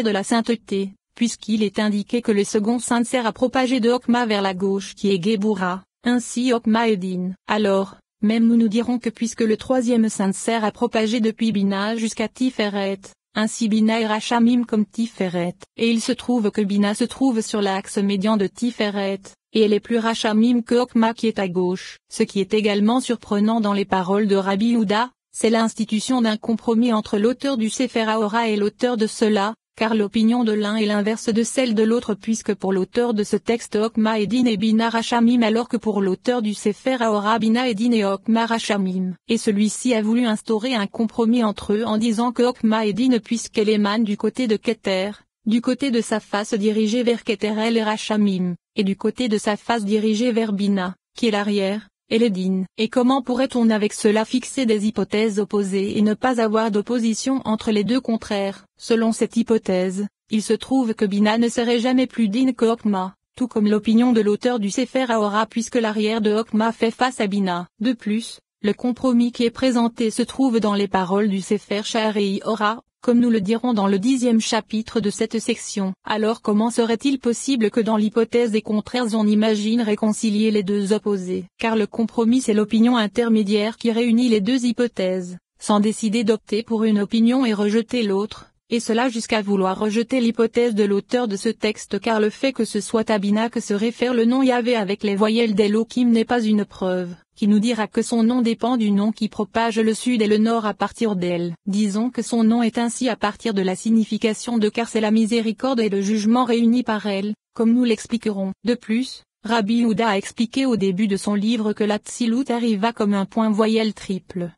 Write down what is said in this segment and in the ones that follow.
de la sainteté, puisqu'il est indiqué que le second saint sert à propager de Okma vers la gauche qui est Géboura, ainsi Okma et Din. Alors, même nous dirons que puisque le troisième saint sert à propager depuis Bina jusqu'à Tiferet, ainsi Bina est Rachamim comme Tiferet, et il se trouve que Bina se trouve sur l'axe médian de Tiferet, et elle est plus Rachamim que Okma qui est à gauche. Ce qui est également surprenant dans les paroles de Rabbi Yehuda, c'est l'institution d'un compromis entre l'auteur du Sefer HaOra et l'auteur de cela, car l'opinion de l'un est l'inverse de celle de l'autre puisque pour l'auteur de ce texte Okma et Din et Bina Rachamim alors que pour l'auteur du Sefer HaOra Bina et Din et Okma Rachamim. Et celui-ci a voulu instaurer un compromis entre eux en disant que Okma et Din puisqu'elle émane du côté de Keter, du côté de sa face dirigée vers Keter elle est Rachamim, et du côté de sa face dirigée vers Bina, qui est l'arrière, et les Din. Et comment pourrait-on avec cela fixer des hypothèses opposées et ne pas avoir d'opposition entre les deux contraires? Selon cette hypothèse, il se trouve que Bina ne serait jamais plus Din que Okma, tout comme l'opinion de l'auteur du Sefer HaOra puisque l'arrière de Okma fait face à Bina. De plus, le compromis qui est présenté se trouve dans les paroles du Sefer Sha'arei Ora, comme nous le dirons dans le 10e chapitre de cette section. Alors comment serait-il possible que dans l'hypothèse des contraires on imagine réconcilier les deux opposés? Car le compromis c'est l'opinion intermédiaire qui réunit les deux hypothèses, sans décider d'opter pour une opinion et rejeter l'autre, et cela jusqu'à vouloir rejeter l'hypothèse de l'auteur de ce texte car le fait que ce soit à Bina que se réfère le nom Yahvé avec les voyelles d'Elohim n'est pas une preuve, qui nous dira que son nom dépend du nom qui propage le sud et le nord à partir d'elle. Disons que son nom est ainsi à partir de la signification de car c'est la miséricorde et le jugement réunis par elle, comme nous l'expliquerons. De plus, Rabbi Yehuda a expliqué au début de son livre que la Tzilut arriva comme un point voyelle triple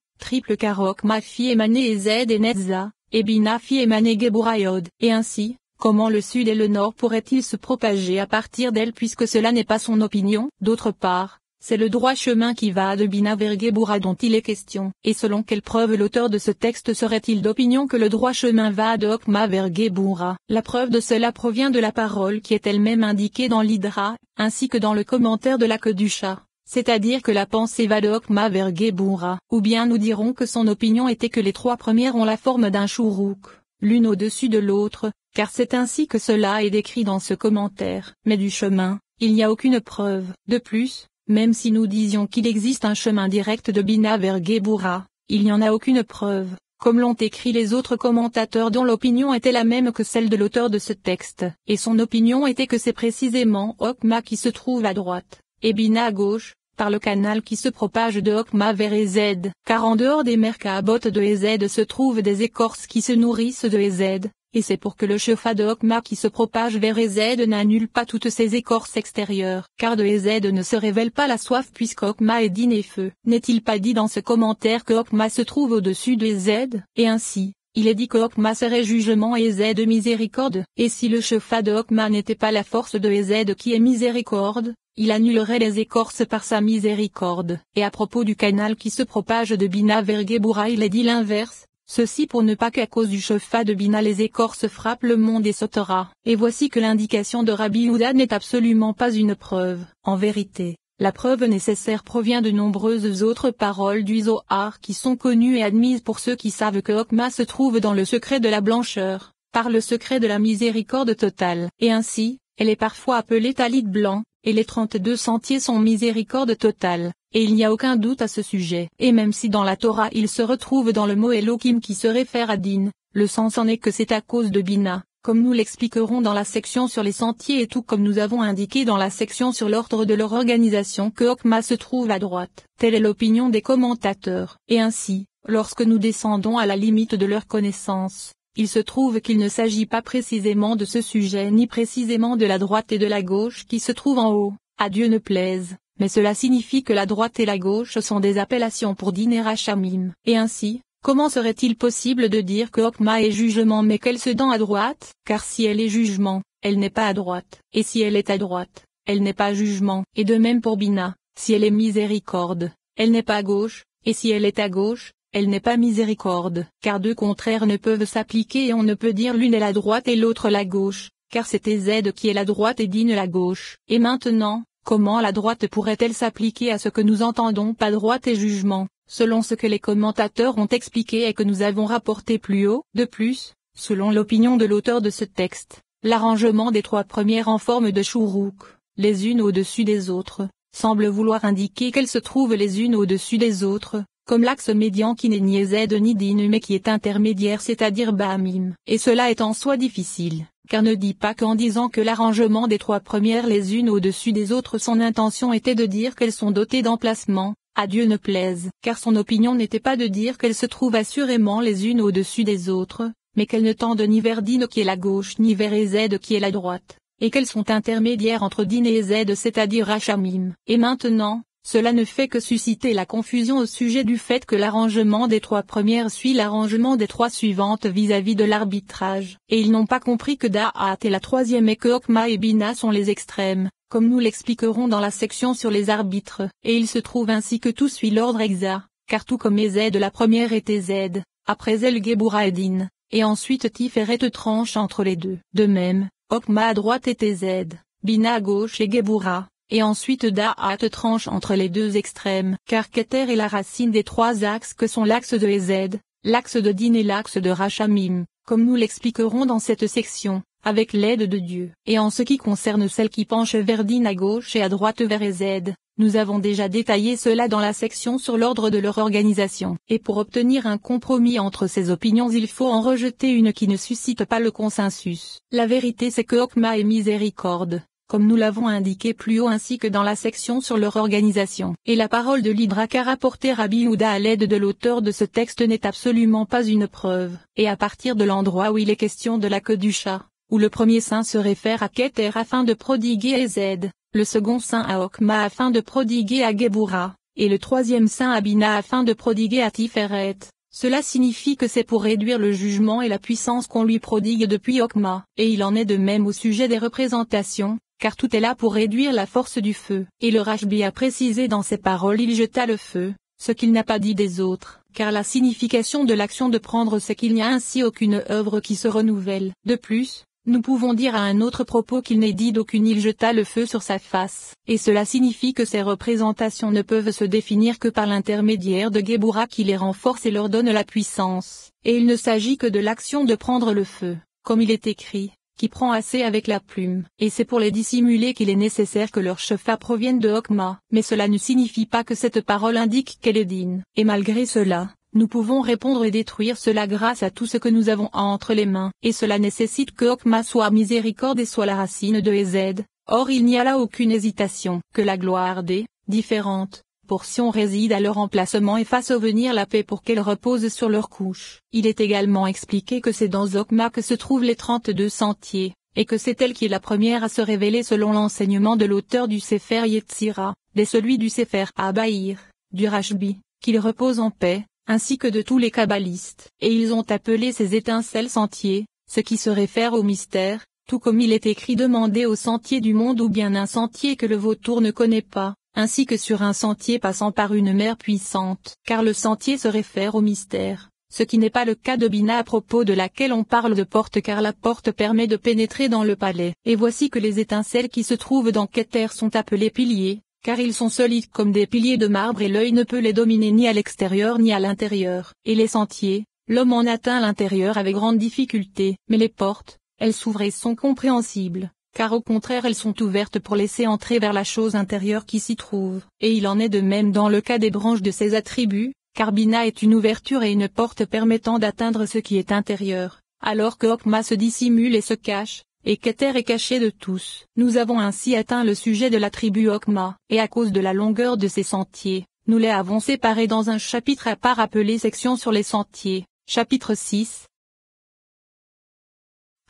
car Okma fit émaner Ezed et Netza, et Bina fit émaner Géboura Yod. Et ainsi, comment le sud et le nord pourraient-ils se propager à partir d'elle puisque cela n'est pas son opinion? D'autre part, c'est le droit chemin qui va de Bina vers Géboura dont il est question. Et selon quelle preuve l'auteur de ce texte serait-il d'opinion que le droit chemin va de Okma vers Géboura? La preuve de cela provient de la parole qui est elle-même indiquée dans l'Hydra, ainsi que dans le commentaire de la Kedusha. C'est-à-dire que la pensée va de Okma vers Géboura. Ou bien nous dirons que son opinion était que les trois premières ont la forme d'un chourouk, l'une au-dessus de l'autre, car c'est ainsi que cela est décrit dans ce commentaire. Mais du chemin, il n'y a aucune preuve. De plus, même si nous disions qu'il existe un chemin direct de Bina vers Géboura, il n'y en a aucune preuve, comme l'ont écrit les autres commentateurs dont l'opinion était la même que celle de l'auteur de ce texte. Et son opinion était que c'est précisément Okma qui se trouve à droite, et Bina à gauche, par le canal qui se propage de Okma vers Ezed, car en dehors des merkabot de Ezed se trouvent des écorces qui se nourrissent de Ezed, et c'est pour que le shefa de Okma qui se propage vers Ezed n'annule pas toutes ces écorces extérieures, car de Ezed ne se révèle pas la soif puisqu'Okma est Din et feu. N'est-il pas dit dans ce commentaire que Okma se trouve au-dessus de Ezed? Et ainsi, il est dit que Okma serait jugement et Ezed miséricorde, et si le shefa de Okma n'était pas la force de Ezed qui est miséricorde, il annulerait les écorces par sa miséricorde. Et à propos du canal qui se propage de Bina vers Géboura il est dit l'inverse, ceci pour ne pas qu'à cause du shefa de Bina les écorces frappent le monde et sautera. Et voici que l'indication de Rabbi Yehuda n'est absolument pas une preuve. En vérité, la preuve nécessaire provient de nombreuses autres paroles du Zohar qui sont connues et admises pour ceux qui savent que Okma se trouve dans le secret de la blancheur, par le secret de la miséricorde totale. Et ainsi, elle est parfois appelée talit blanc, et les 32 sentiers sont miséricorde totale, et il n'y a aucun doute à ce sujet. Et même si dans la Torah il se retrouve dans le mot Elohim qui se réfère à Din, le sens en est que c'est à cause de Bina, comme nous l'expliquerons dans la section sur les sentiers et tout comme nous avons indiqué dans la section sur l'ordre de leur organisation que Okma se trouve à droite. Telle est l'opinion des commentateurs. Et ainsi, lorsque nous descendons à la limite de leur connaissance, il se trouve qu'il ne s'agit pas précisément de ce sujet ni précisément de la droite et de la gauche qui se trouvent en haut, à Dieu ne plaise, mais cela signifie que la droite et la gauche sont des appellations pour Din et Rachamim. Et ainsi, comment serait-il possible de dire que Okma est jugement mais qu'elle se dent à droite? Car si elle est jugement, elle n'est pas à droite, et si elle est à droite, elle n'est pas jugement. Et de même pour Bina, si elle est miséricorde, elle n'est pas à gauche, et si elle est à gauche, elle n'est pas miséricorde, car deux contraires ne peuvent s'appliquer et on ne peut dire l'une est la droite et l'autre la gauche, car c'est Ezed qui est la droite et Din la gauche. Et maintenant, comment la droite pourrait-elle s'appliquer à ce que nous entendons pas droite et jugement, selon ce que les commentateurs ont expliqué et que nous avons rapporté plus haut? De plus, selon l'opinion de l'auteur de ce texte, l'arrangement des trois premières en forme de chourouk, les unes au-dessus des autres, semble vouloir indiquer qu'elles se trouvent les unes au-dessus des autres, comme l'axe médian qui n'est ni Z ni Din mais qui est intermédiaire, c'est-à-dire Ba'amim. Et cela est en soi difficile, car ne dit pas qu'en disant que l'arrangement des trois premières les unes au-dessus des autres, son intention était de dire qu'elles sont dotées d'emplacement, à Dieu ne plaise, car son opinion n'était pas de dire qu'elles se trouvent assurément les unes au-dessus des autres, mais qu'elles ne tendent ni vers Din qui est la gauche ni vers Z qui est la droite, et qu'elles sont intermédiaires entre Din et Z, c'est-à-dire Hachamim. Et maintenant, cela ne fait que susciter la confusion au sujet du fait que l'arrangement des trois premières suit l'arrangement des trois suivantes vis-à-vis de l'arbitrage, et ils n'ont pas compris que Da'at est la troisième et que Hokma et Bina sont les extrêmes, comme nous l'expliquerons dans la section sur les arbitres, et il se trouve ainsi que tout suit l'ordre exact, car tout comme Z la première était Z, après elle Gebura et Din, et ensuite Tiferet tranche entre les deux. De même, Hokma à droite était Z, Bina à gauche et Gebura. Et ensuite Da'at tranche entre les deux extrêmes, car Keter est la racine des trois axes que sont l'axe de Ez, l'axe de Din et l'axe de Hachamim, comme nous l'expliquerons dans cette section, avec l'aide de Dieu. Et en ce qui concerne celles qui penchent vers Din à gauche et à droite vers Ez, nous avons déjà détaillé cela dans la section sur l'ordre de leur organisation. Et pour obtenir un compromis entre ces opinions, il faut en rejeter une qui ne suscite pas le consensus. La vérité c'est que Hokma est miséricorde, comme nous l'avons indiqué plus haut ainsi que dans la section sur leur organisation. Et la parole de l'Hydra qu'a rapporté Rabbi Yehuda à l'aide de l'auteur de ce texte n'est absolument pas une preuve. Et à partir de l'endroit où il est question de la Kedusha, où le premier saint se réfère à Keter afin de prodiguer à Z, le second saint à Hokma afin de prodiguer à Gebura, et le troisième saint à Bina afin de prodiguer à Tiferet, cela signifie que c'est pour réduire le jugement et la puissance qu'on lui prodigue depuis Hokma. Et il en est de même au sujet des représentations, car tout est là pour réduire la force du feu. Et le Rashbi a précisé dans ses paroles il jeta le feu, ce qu'il n'a pas dit des autres, car la signification de l'action de prendre c'est qu'il n'y a ainsi aucune œuvre qui se renouvelle. De plus, nous pouvons dire à un autre propos qu'il n'est dit d'aucune il jeta le feu sur sa face, et cela signifie que ces représentations ne peuvent se définir que par l'intermédiaire de Gebura qui les renforce et leur donne la puissance, et il ne s'agit que de l'action de prendre le feu, comme il est écrit, qui prend assez avec la plume, et c'est pour les dissimuler qu'il est nécessaire que leur chefa provienne de Hokma, mais cela ne signifie pas que cette parole indique qu'elle est Din. Et malgré cela, nous pouvons répondre et détruire cela grâce à tout ce que nous avons entre les mains, et cela nécessite que Hokma soit miséricorde et soit la racine de Ez. Or il n'y a là aucune hésitation, que la gloire des différentes portions réside à leur emplacement et fasse venir la paix pour qu'elle repose sur leur couche. Il est également expliqué que c'est dans Hokma que se trouvent les 32 sentiers, et que c'est elle qui est la première à se révéler selon l'enseignement de l'auteur du Sefer Yetzira, dès celui du Sefer Abaïr, du Rashbi, qu'il repose en paix, ainsi que de tous les kabbalistes. Et ils ont appelé ces étincelles sentiers, ce qui se réfère au mystère, tout comme il est écrit demander au sentier du monde ou bien un sentier que le vautour ne connaît pas, ainsi que sur un sentier passant par une mer puissante, car le sentier se réfère au mystère, ce qui n'est pas le cas de Bina à propos de laquelle on parle de porte car la porte permet de pénétrer dans le palais. Et voici que les étincelles qui se trouvent dans Keter sont appelées piliers, car ils sont solides comme des piliers de marbre et l'œil ne peut les dominer ni à l'extérieur ni à l'intérieur. Et les sentiers, l'homme en atteint l'intérieur avec grande difficulté, mais les portes, elles s'ouvrent et sont compréhensibles, car au contraire elles sont ouvertes pour laisser entrer vers la chose intérieure qui s'y trouve. Et il en est de même dans le cas des branches de ces attributs, car Bina est une ouverture et une porte permettant d'atteindre ce qui est intérieur, alors que Hokma se dissimule et se cache, et Keter est caché de tous. Nous avons ainsi atteint le sujet de l'attribut Hokma, et à cause de la longueur de ces sentiers, nous les avons séparés dans un chapitre à part appelé section sur les sentiers, chapitre 6.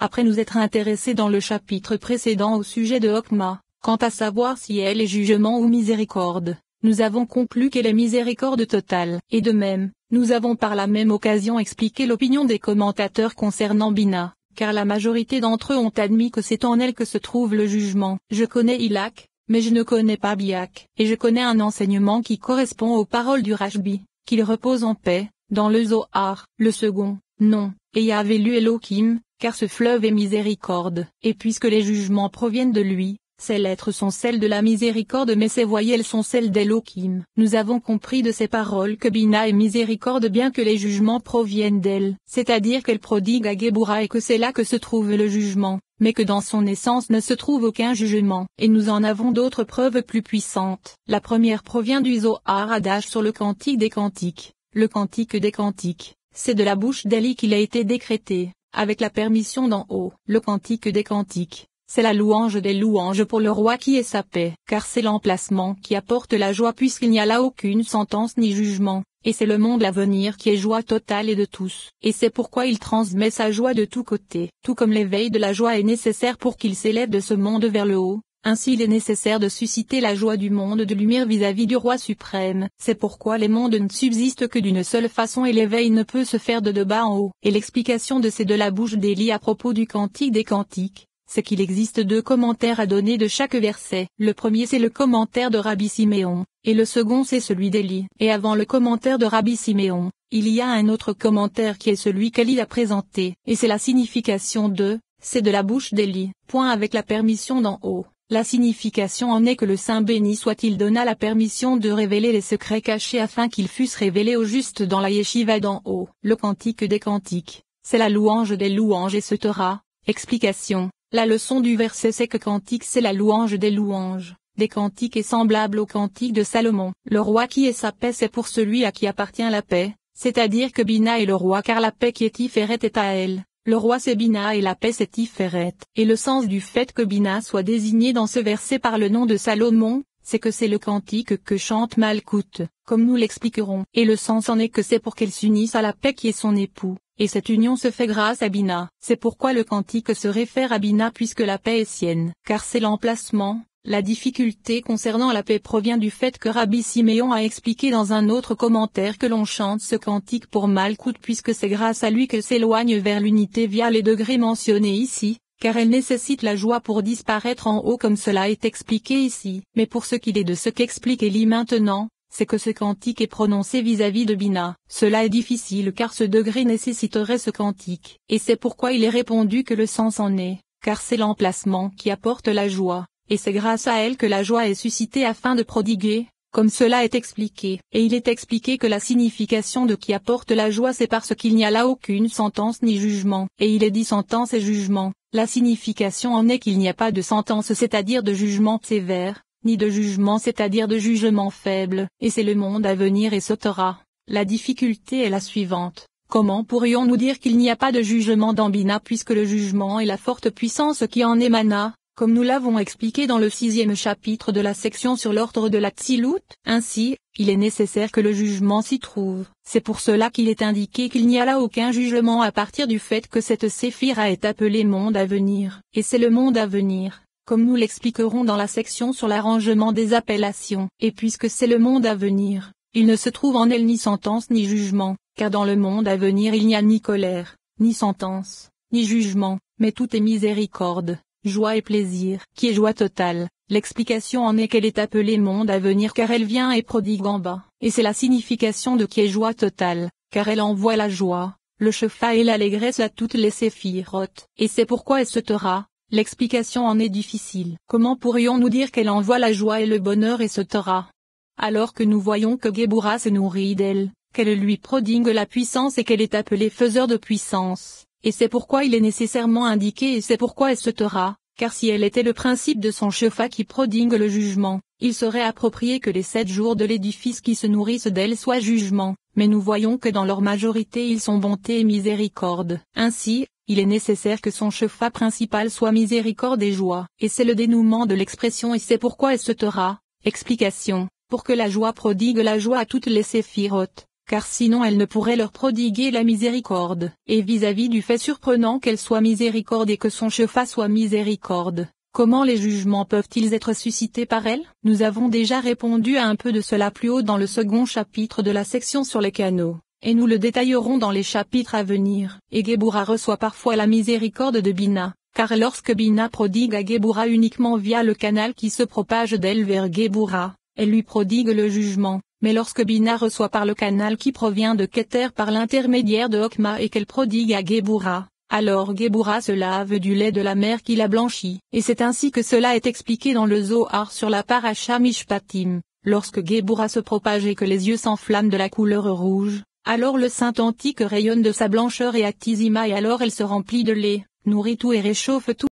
Après nous être intéressés dans le chapitre précédent au sujet de Hokma, quant à savoir si elle est jugement ou miséricorde, nous avons conclu qu'elle est miséricorde totale. Et de même, nous avons par la même occasion expliqué l'opinion des commentateurs concernant Bina, car la majorité d'entre eux ont admis que c'est en elle que se trouve le jugement. Je connais Ilak, mais je ne connais pas Biak, et je connais un enseignement qui correspond aux paroles du Rashbi, qu'il repose en paix, dans le Zohar. Le second, non, et Yahvé lu Elohim, car ce fleuve est miséricorde, et puisque les jugements proviennent de lui, Ces lettres sont celles de la miséricorde mais ces voyelles sont celles d'Elohim. Nous avons compris de ces paroles que Bina est miséricorde bien que les jugements proviennent d'elle, c'est-à-dire qu'elle prodigue à Géboura et que c'est là que se trouve le jugement, mais que dans son essence ne se trouve aucun jugement. Et nous en avons d'autres preuves plus puissantes. La première provient du Zohar Hadash sur le Cantique des Cantiques. Le Cantique des Cantiques, c'est de la bouche d'Élie qu'il a été décrété, avec la permission d'en haut. Le Cantique des Cantiques, c'est la louange des louanges pour le roi qui est sa paix, car c'est l'emplacement qui apporte la joie puisqu'il n'y a là aucune sentence ni jugement, et c'est le monde à venir qui est joie totale et de tous. Et c'est pourquoi il transmet sa joie de tous côtés. Tout comme l'éveil de la joie est nécessaire pour qu'il s'élève de ce monde vers le haut, ainsi il est nécessaire de susciter la joie du monde de lumière vis-à-vis du roi suprême. C'est pourquoi les mondes ne subsistent que d'une seule façon et l'éveil ne peut se faire de bas en haut. Et l'explication de c'est de la bouche d'Élie à propos du Cantique des Cantiques, c'est qu'il existe 2 commentaires à donner de chaque verset. Le premier c'est le commentaire de Rabbi Siméon, et le second c'est celui d'Élie. Et avant le commentaire de Rabbi Siméon, il y a un autre commentaire qui est celui qu'Élie a présenté, et c'est la signification de « c'est de la bouche d'Élie », point avec la permission d'en haut. La signification en est que le Saint béni soit-il donna la permission de révéler les secrets cachés afin qu'ils fussent révélés au juste dans la yeshiva d'en haut. Le Cantique des Cantiques, c'est la louange des louanges et ce Torah. Explication. La leçon du verset c'est que Cantique c'est la louange des louanges. Des cantiques est semblable au cantique de Salomon. Le roi qui est sa paix c'est pour celui à qui appartient la paix, c'est-à-dire que Bina est le roi car la paix qui est Tiferet est à elle. Le roi c'est Bina et la paix c'est Tiferet. Et le sens du fait que Bina soit désigné dans ce verset par le nom de Salomon, c'est que c'est le cantique que chante Malkout, comme nous l'expliquerons. Et le sens en est que c'est pour qu'elle s'unisse à la paix qui est son époux. Et cette union se fait grâce à Bina. C'est pourquoi le cantique se réfère à Bina puisque la paix est sienne. Car c'est l'emplacement. La difficulté concernant la paix provient du fait que Rabbi Siméon a expliqué dans un autre commentaire que l'on chante ce cantique pour Malkout puisque c'est grâce à lui qu'elle s'éloigne vers l'unité via les degrés mentionnés ici, car elle nécessite la joie pour disparaître en haut comme cela est expliqué ici. Mais pour ce qu'il est de ce qu'explique Élie maintenant, c'est que ce cantique est prononcé vis-à-vis de Bina. Cela est difficile car ce degré nécessiterait ce cantique. Et c'est pourquoi il est répondu que le sens en est, car c'est l'emplacement qui apporte la joie. Et c'est grâce à elle que la joie est suscitée afin de prodiguer, comme cela est expliqué. Et il est expliqué que la signification de qui apporte la joie c'est parce qu'il n'y a là aucune sentence ni jugement. Et il est dit sentence et jugement. La signification en est qu'il n'y a pas de sentence c'est-à-dire de jugement sévère, ni de jugement c'est-à-dire de jugement faible. Et c'est le monde à venir et ce Torah. La difficulté est la suivante. Comment pourrions-nous dire qu'il n'y a pas de jugement dans Bina puisque le jugement est la forte puissance qui en émana? Comme nous l'avons expliqué dans le 6e chapitre de la section sur l'ordre de la Tzilut, ainsi, il est nécessaire que le jugement s'y trouve. C'est pour cela qu'il est indiqué qu'il n'y a là aucun jugement à partir du fait que cette séphira est appelée monde à venir. Et c'est le monde à venir, comme nous l'expliquerons dans la section sur l'arrangement des appellations. Et puisque c'est le monde à venir, il ne se trouve en elle ni sentence ni jugement, car dans le monde à venir il n'y a ni colère, ni sentence, ni jugement, mais tout est miséricorde. Joie et plaisir, qui est joie totale. L'explication en est qu'elle est appelée monde à venir car elle vient et prodigue en bas. Et c'est la signification de qui est joie totale, car elle envoie la joie, le shefa et l'allégresse à toutes les séphirotes. Et c'est pourquoi elle se Torah. L'explication en est difficile. Comment pourrions-nous dire qu'elle envoie la joie et le bonheur et ce Torah? Alors que nous voyons que Géboura se nourrit d'elle, qu'elle lui prodigue la puissance et qu'elle est appelée faiseur de puissance. Et c'est pourquoi il est nécessairement indiqué et c'est pourquoi elle se Torah, car si elle était le principe de son shefa qui prodigue le jugement, il serait approprié que les 7 jours de l'édifice qui se nourrissent d'elle soient jugement, mais nous voyons que dans leur majorité ils sont bonté et miséricorde. Ainsi, il est nécessaire que son shefa principal soit miséricorde et joie, et c'est le dénouement de l'expression et c'est pourquoi elle se Torah. Explication, pour que la joie prodigue la joie à toutes les séphirotes. Car sinon elle ne pourrait leur prodiguer la miséricorde. Et vis-à-vis du fait surprenant qu'elle soit miséricorde et que son shefa soit miséricorde, comment les jugements peuvent-ils être suscités par elle? Nous avons déjà répondu à un peu de cela plus haut dans le 2e chapitre de la section sur les canaux, et nous le détaillerons dans les chapitres à venir. Et Géboura reçoit parfois la miséricorde de Bina, car lorsque Bina prodigue à Géboura uniquement via le canal qui se propage d'elle vers Géboura, elle lui prodigue le jugement. Mais lorsque Bina reçoit par le canal qui provient de Keter par l'intermédiaire de Okma et qu'elle prodigue à Géboura, alors Géboura se lave du lait de la mer qui l'a blanchi. Et c'est ainsi que cela est expliqué dans le Zohar sur la Paracha Mishpatim. Lorsque Géboura se propage et que les yeux s'enflamment de la couleur rouge, alors le saint antique rayonne de sa blancheur et Actizima et alors elle se remplit de lait, nourrit tout et réchauffe tout.